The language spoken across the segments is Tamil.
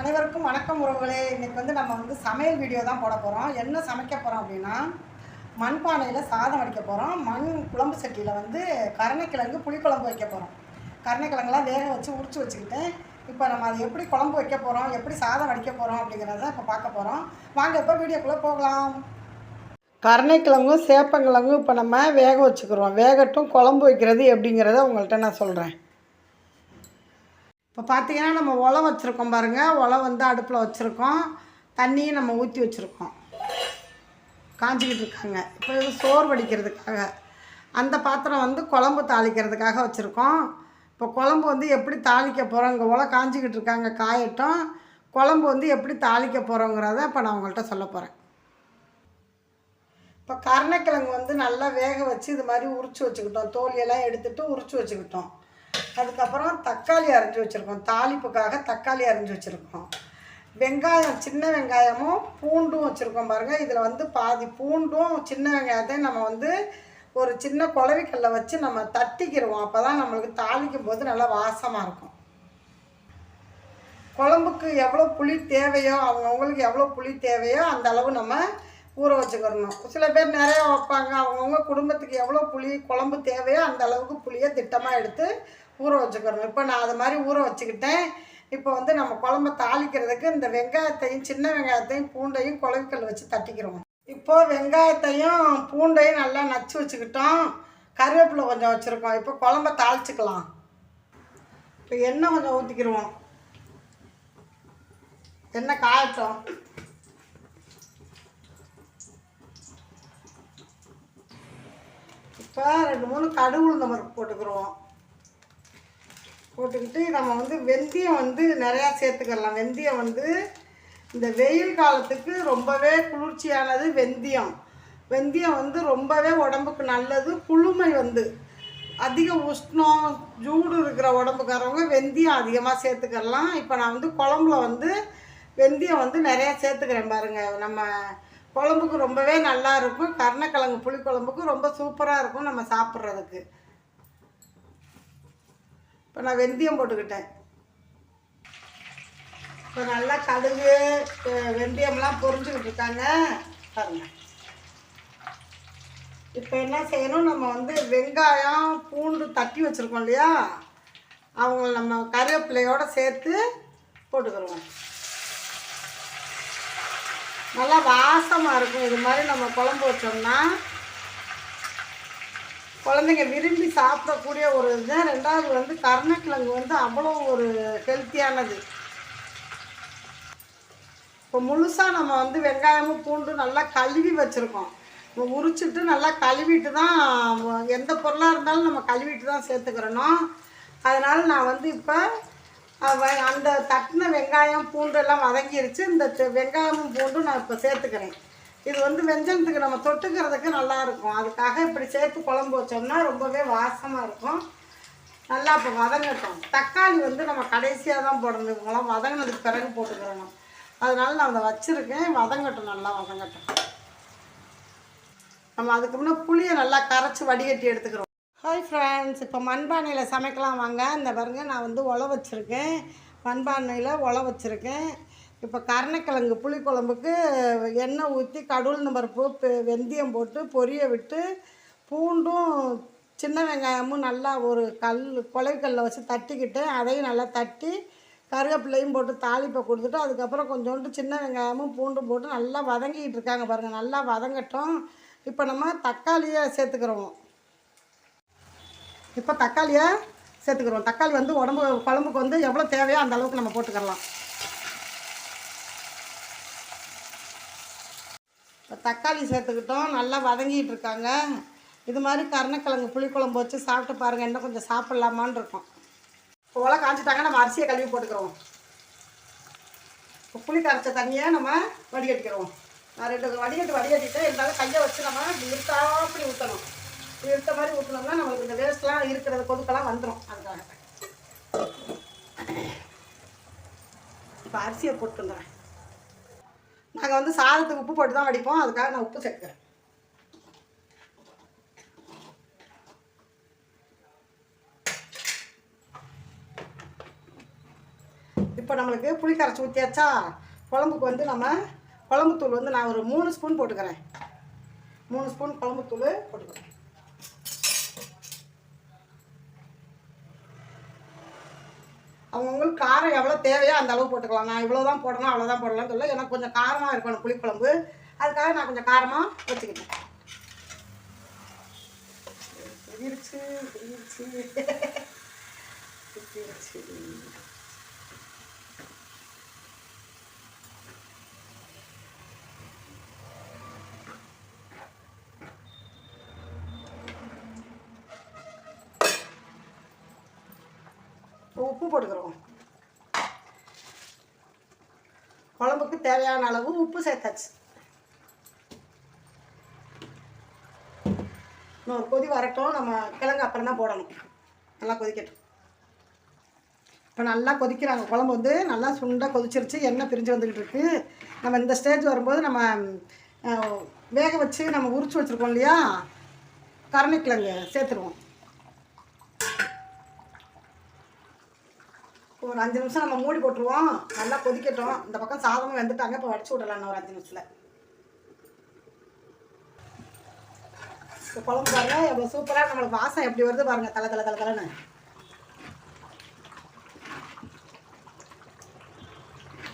அனைவருக்கும் வணக்கம் உறவுகளே. இன்றைக்கி நம்ம சமையல் வீடியோ தான் போட போகிறோம். என்ன சமைக்க போகிறோம் அப்படின்னா, மண்பானையில் சாதம் வடிக்க போகிறோம். மண் குழம்பு சட்டியில் கருணைக்கிழங்கு புளிக்குழம்பு வைக்க போகிறோம். கருணைக்கிழங்குலாம் வேக வச்சு உரிச்சு வச்சுக்கிட்டேன். இப்போ நம்ம அதை எப்படி குழம்பு வைக்க போகிறோம், எப்படி சாதம் வடிக்க போகிறோம் அப்படிங்கிறத இப்போ பார்க்க போகிறோம். வாங்க இப்போ வீடியோக்குள்ளே போகலாம். கருணைக்கிழங்கும் சேப்பங்கிழங்கும் இப்போ நம்ம வேக வச்சுக்கிறோம். வேகட்டும், குழம்பு வைக்கிறது எப்படிங்கிறத உங்கள்கிட்ட நான் சொல்கிறேன். இப்போ பார்த்தீங்கன்னா நம்ம உலை வச்சுருக்கோம் பாருங்கள். உலை அடுப்பில் வச்சுருக்கோம். தண்ணியும் நம்ம ஊற்றி வச்சுருக்கோம். காஞ்சிக்கிட்டு இருக்காங்க. இப்போ இது சோறு வடிக்கிறதுக்காக. அந்த பாத்திரம் குழம்பு தாளிக்கிறதுக்காக வச்சுருக்கோம். இப்போ குழம்பு எப்படி தாளிக்க போகிறோம், இங்கே உலை காஞ்சிக்கிட்டு இருக்காங்க, காயட்டும். குழம்பு எப்படி தாளிக்க போகிறோங்கிறத இப்போ நான் உங்கள்கிட்ட சொல்ல போகிறேன். இப்போ கருணைக்கிழங்கு நல்லா வேக வச்சு இது மாதிரி உரிச்சு வச்சுக்கிட்டோம். தோலியெல்லாம் எடுத்துகிட்டு உரிச்சு வச்சுக்கிட்டோம். அதுக்கப்புறம் தக்காளி அரைஞ்சி வச்சுருக்கோம். தாளிப்புக்காக தக்காளி அரைஞ்சி வச்சுருக்கோம். வெங்காயம், சின்ன வெங்காயமும் பூண்டும் வச்சுருக்கோம் பாருங்கள். இதில் பாதி பூண்டும் சின்ன வெங்காயத்தையும் நம்ம ஒரு சின்ன குழவிக்கல்ல வச்சு நம்ம தட்டிக்கிடுவோம். அப்போ தான் நம்மளுக்கு தாளிக்கும் போது நல்லா வாசமாக இருக்கும். குழம்புக்கு எவ்வளோ புளி தேவையோ, அவங்கவுங்களுக்கு எவ்வளோ புளி தேவையோ அந்த அளவு நம்ம ஊற வச்சுக்கிறணும். சில பேர் நிறையா வைப்பாங்க. அவங்கவுங்க குடும்பத்துக்கு எவ்வளோ புளி குழம்பு தேவையோ அந்த அளவுக்கு புளியை திட்டமாக எடுத்து ஊற வச்சுக்கிறணும். இப்போ நான் அது மாதிரி ஊற வச்சுக்கிட்டேன். இப்போ நம்ம குழம்பை தாளிக்கிறதுக்கு இந்த வெங்காயத்தையும் சின்ன வெங்காயத்தையும் பூண்டையும் குழவிக்கல் வச்சு தட்டிக்கிறோம். இப்போது வெங்காயத்தையும் பூண்டையும் நல்லா நச்சு வச்சுக்கிட்டோம். கருவேப்பிலை கொஞ்சம் வச்சுருக்கோம். இப்போ குழம்பை தாளிச்சிக்கலாம். இப்போ எண்ணெய் கொஞ்சம் ஊற்றிக்கிடுவோம். எண்ணெய் காயட்டும். இப்போ 2-3 கடுகு உளுந்தம் பருப்பு போட்டுக்கிடுவோம். போட்டுக்கிட்டு நம்ம வெந்தயம் நிறையா சேர்த்துக்கலாம். வெந்தயம் இந்த வெயில் காலத்துக்கு ரொம்பவே குளிர்ச்சியானது வெந்தயம். வெந்தயம் ரொம்பவே உடம்புக்கு நல்லது. குளுமை அதிக உஷ்ணம் சூடு இருக்கிற உடம்புக்காரவங்க வெந்தயம் அதிகமாக சேர்த்துக்கலாம். இப்போ நான் குழம்புல வெந்தயம் நிறையா சேர்த்துக்கிறேன் பாருங்கள். நம்ம குழம்புக்கு ரொம்பவே நல்லா இருக்கும். கருணைக்கிழங்கு புளிக்குழம்புக்கு ரொம்ப சூப்பராக இருக்கும் நம்ம சாப்பிட்றதுக்கு. இப்போ நான் வெந்தயம் போட்டுக்கிட்டேன். இப்போ நல்லா கடுகு வெந்தயம்லாம் பொரிஞ்சுக்கிட்டு இருக்காங்க பாருங்க. இப்போ என்ன செய்யணும், நம்ம வெங்காயம் பூண்டு தட்டி வச்சுருக்கோம் இல்லையா, அவங்கள நம்ம கருவேப்பிலையோடு சேர்த்து போட்டுக்கிறோம். நல்லா வாசமாக இருக்கும். இது மாதிரி நம்ம குழம்பு வச்சோம்னா குழந்தைங்க விரும்பி சாப்பிடக்கூடிய ஒரு இது. ரெண்டாவது கருணைக்கிழங்கு அவ்வளோ ஒரு ஹெல்த்தியானது. இப்போ முழுசாக நம்ம வெங்காயமும் பூண்டு நல்லா கழுவி வச்சுருக்கோம். இப்போ உரிச்சிட்டு நல்லா கழுவிட்டு தான் எந்த பொருளாக இருந்தாலும் நம்ம கழுவிட்டு தான் சேர்த்துக்கிறணும். அதனால் நான் இப்போ அந்த தட்டின வெங்காயம் பூண்டு எல்லாம் வதங்கிருச்சு. இந்த வெங்காயமும் பூண்டும் நான் இப்போ சேர்த்துக்கிறேன். இது வெஞ்சனத்துக்கு நம்ம தொட்டுக்கிறதுக்கு நல்லாயிருக்கும். அதுக்காக இப்படி சேர்த்து குழம்பு வச்சோம்னா ரொம்பவே வாசமாக இருக்கும். நல்லா இப்போ வதங்கட்டும். தக்காளி நம்ம கடைசியாக தான் போடணும். இவங்களாம் வதங்கினதுக்கு பிறகு போட்டுக்கிறணும். அதனால நான் அதை வச்சுருக்கேன். வதங்கட்டும், நல்லா வதங்கட்டும். நம்ம அதுக்கு முன்னே புளியை நல்லா கரைச்சி வடிகட்டி எடுத்துக்கிறோம். ஹாய் ஃப்ரெண்ட்ஸ், இப்போ மண்பானையில் சமைக்கலாம் வாங்க. இந்த பாருங்க, நான் உலை வச்சுருக்கேன். மண்பானையில் உலை வச்சுருக்கேன். இப்போ கருணைக்கிழங்கு புளிக்குழம்புக்கு எண்ணெய் ஊற்றி கடுகு பருப்பு வெந்தயம் போட்டு பொரிய விட்டு பூண்டும் சின்ன வெங்காயமும் நல்லா ஒரு குழவிக்கல்ல வச்சு தட்டிக்கிட்டு அதையும் நல்லா தட்டி கருவேப்பிலையும் போட்டு தாளிப்பை கொடுத்துட்டு அதுக்கப்புறம் கொஞ்சோண்டு சின்ன வெங்காயமும் பூண்டும் போட்டு நல்லா வதங்கிக்கிட்டு இருக்காங்க பாருங்கள். நல்லா வதங்கட்டும். இப்போ நம்ம தக்காளியை சேர்த்துக்கிறோம். இப்போ தக்காளியை சேர்த்துக்கிறோம். தக்காளி உடம்பு குழம்புக்கு எவ்வளோ தேவையோ அந்த அளவுக்கு நம்ம போட்டுக்கலாம். இப்போ தக்காளி சேர்த்துக்கிட்டோம். நல்லா வதங்கிட்டு இருக்காங்க. இது மாதிரி கருணைக்கிழங்கு புளிக்குழம்பு வச்சு சாப்பிட்டு பாருங்கள். இன்னும் கொஞ்சம் சாப்பிட்லாமான்னு இருக்கும். இப்போ உலை காய்ச்சிட்டாங்க. நம்ம அரிசியை கழுவி போட்டுக்கிறோம். இப்போ புளி கரைச்ச தண்ணியை நம்ம வடிகட்டிக்கிறோம். நான் 2 வடிகட்டிட்டு இருந்தாலும் கையை வச்சு நம்ம இருத்தாப்படி ஊற்றணும். இருத்த மாதிரி ஊற்றினோம்னா நம்மளுக்கு இந்த வேஸ்ட்லாம் இருக்கிறது கொதுக்கெல்லாம் வந்துடும். அதுக்காக இப்போ அரிசியை போட்டுருந்தேன். நாங்கள் சாதத்துக்கு உப்பு போட்டு தான் வடிப்போம். அதுக்காக நான் உப்பு சேர்க்குறேன். இப்போ இப்போ நம்மளுக்கு புளி கரைச்சி ஊற்றியாச்சா. குழம்புக்கு வந்து நம்ம குழம்புத்தூள் வந்து நான் ஒரு 3 ஸ்பூன் போட்டுக்கிறேன். 3 ஸ்பூன் குழம்புத்தூள் போட்டுக்கிறேன். அவங்கவுங்களுக்கு காரம் எவ்வளோ தேவையோ அந்த அளவு போட்டுக்கலாம். நான் இவ்வளோ தான் போடணும் அவ்வளோ தான் போடலாம்னு சொல்ல. எனக்கு கொஞ்சம் காரமாக இருக்கணும் புளிக்குழம்பு, அதுக்காக நான் கொஞ்சம் காரமாக வச்சுக்கிட்டேன். உப்பு போட்டுக்கிறோம். குழம்புக்கு தேவையான அளவு உப்பு சேர்த்தாச்சு. இன்னொரு கொதி வரட்டும். நம்ம கிழங்கு அப்புறம் தான் போடணும். நல்லா கொதிக்கட்டும். இப்போ நல்லா கொதிக்கிறாங்க. குழம்பு வந்து நல்லா சுண்டாக கொதிச்சிருச்சு. எண்ணெய் பிரிஞ்சு வந்துக்கிட்டு இருக்கு. நம்ம இந்த ஸ்டேஜ் வரும்போது நம்ம வேக வச்சு நம்ம உரிச்சு வச்சுருக்கோம் இல்லையா, கருணைக்கிழங்கு சேர்த்துருவோம். ஒரு 5 நிமிஷம் நம்ம மூடி போட்டுருவோம். நல்லா கொதிக்கட்டும். இந்த பக்கம் சாதமும் வெந்துட்டாங்க. இப்போ வடிச்சு விடலாம் ஒரு 5 நிமிஷத்தில். இப்போ குழம்பு பாருங்கள் எவ்வளோ சூப்பராக நம்மளுக்கு வாசம் எப்படி வருது பாருங்கள். தலை தலை தலை தலைன்னு.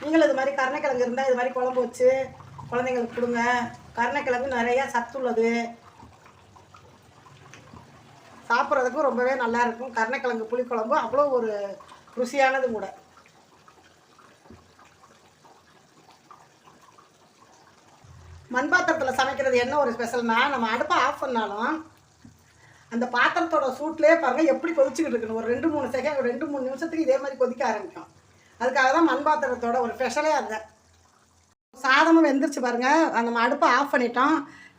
நீங்களும் இது மாதிரி கருணைக்கிழங்கு இருந்தால் இது மாதிரி குழம்பு வச்சு குழந்தைங்களுக்கு கொடுங்க. கருணைக்கிழங்கு நிறையா சத்து உள்ளது, சாப்பிட்றதுக்கும் ரொம்பவே நல்லாயிருக்கும். கருணைக்கிழங்கு புளிக்குழம்பு அவ்வளோ ஒரு ருசியானது கூட. மண் பாத்திரத்தில் சமைக்கிறது என்ன ஒரு ஸ்பெஷல்னா, நம்ம அடுப்பை ஆஃப் பண்ணாலும் அந்த பாத்திரத்தோட சூட்லேயே பாருங்கள் எப்படி கொதிச்சுக்கிட்டு இருக்குன்னு. ஒரு 2-3 செகண்ட், ஒரு 2-3 நிமிஷத்துக்கு இதே மாதிரி கொதிக்க ஆரம்பிக்கும். அதுக்காக தான் மண் பாத்திரத்தோட ஒரு ஸ்பெஷலே அதுதான். சாதமும் வெந்துருச்சு பாருங்கள். நம்ம அடுப்பை ஆஃப் பண்ணிட்டோம்.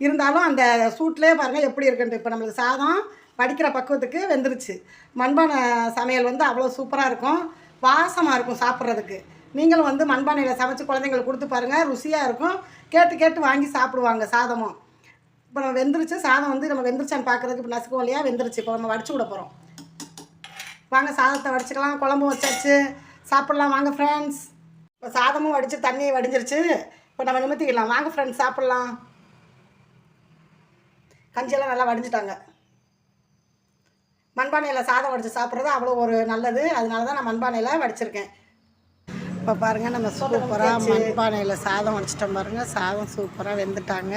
இருந்தாலும் அந்த சூட்லேயே பாருங்கள் எப்படி இருக்குன்ட்டு. இப்போ நம்மளுக்கு சாதம் வடிக்கிற பக்குவத்துக்கு வெந்துருச்சு. மண்பானை சமையல் வந்து அவ்வளோ சூப்பராக இருக்கும், வாசமாக இருக்கும் சாப்பிட்றதுக்கு. நீங்களும் வந்து மண்பானையில் சமைச்சு குழந்தைங்களுக்கு கொடுத்து பாருங்கள், ருசியாக இருக்கும். கேட்டு கேட்டு வாங்கி சாப்பிடுவாங்க சாதமும். இப்போ நம்ம வெந்துருச்சு. சாதம் வந்து நம்ம வெந்துருச்சான்னு பார்க்குறதுக்கு இப்போ நசுக்குவோம் இல்லையா, வெந்துருச்சு. இப்போ நம்ம வடிச்சு விட போகிறோம். வாங்க சாதத்தை வடிச்சுக்கலாம். குழம்பு வச்சாச்சு, சாப்பிட்லாம் வாங்க ஃப்ரெண்ட்ஸ். இப்போ சாதமும் வடித்து தண்ணியை வடிஞ்சிருச்சு. இப்போ நம்ம நிமித்திக்கலாம் வாங்க ஃப்ரெண்ட்ஸ், சாப்பிட்லாம். கஞ்சியெல்லாம் நல்லா வடிஞ்சிட்டாங்க. மண்பானையில் சாதம் வடித்து சாப்பிட்றது அவ்வளோ ஒரு நல்லது. அதனால தான் நான் மண்பானையில் வடிச்சிருக்கேன். இப்போ பாருங்கள் நம்ம சூப்பராக மண்பானையில் சாதம் வடிச்சிட்டோம் பாருங்கள். சாதம் சூப்பராக வெந்துட்டாங்க.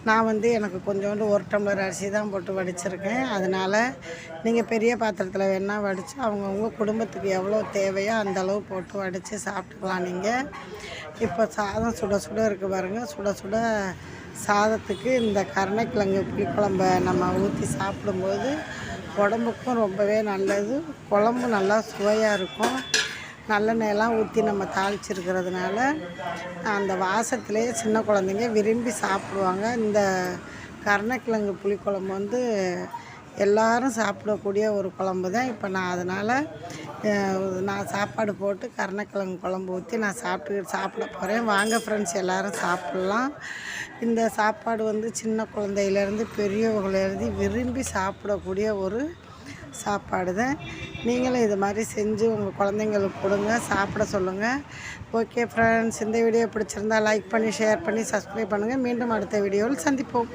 நான் வந்து எனக்கு கொஞ்சோண்டு 1 டம்ளர் அரிசி தான் போட்டு வடிச்சிருக்கேன். அதனால் நீங்கள் பெரிய பாத்திரத்தில் வேணால் வடித்து அவங்கவுங்க குடும்பத்துக்கு எவ்வளோ தேவையோ அந்தளவு போட்டு வடித்து சாப்பிட்டுக்கலாம் நீங்கள். இப்போ சாதம் சுட சுட இருக்குது பாருங்கள். சுட சுட சாதத்துக்கு இந்த கருணைக்கிழங்கு புளிக்குழம்பை நம்ம ஊற்றி சாப்பிடும்போது உடம்புக்கும் ரொம்பவே நல்லது. குழம்பு நல்லா சுவையாக இருக்கும். நல்லெண்ணெயெல்லாம் ஊற்றி நம்ம தாளிச்சிருக்கிறதுனால அந்த வாசத்துலேயே சின்ன குழந்தைங்க விரும்பி சாப்பிடுவாங்க. இந்த கருணைக்கிழங்கு புளிக்குழம்பு வந்து எல்லோரும் சாப்பிடக்கூடிய ஒரு குழம்பு தான். இப்போ நான் அதனால் நான் சாப்பாடு போட்டு கருணைக்கிழங்கு குழம்பு ஊற்றி நான் சாப்பிட போகிறேன். வாங்க ஃப்ரெண்ட்ஸ், எல்லோரும் சாப்பிட்லாம். இந்த சாப்பாடு வந்து சின்ன குழந்தையிலேருந்து பெரியவங்கலேருந்து விரும்பி சாப்பிடக்கூடிய ஒரு சாப்பாடு தான். நீங்களும் இது மாதிரி செஞ்சு உங்கள் குழந்தைங்களுக்கு கொடுங்க, சாப்பிட சொல்லுங்கள். ஓகே ஃப்ரெண்ட்ஸ், இந்த வீடியோ பிடிச்சிருந்தால் லைக் பண்ணி, ஷேர் பண்ணி, சப்ஸ்கிரைப் பண்ணுங்கள். மீண்டும் அடுத்த வீடியோவில் சந்திப்போம்.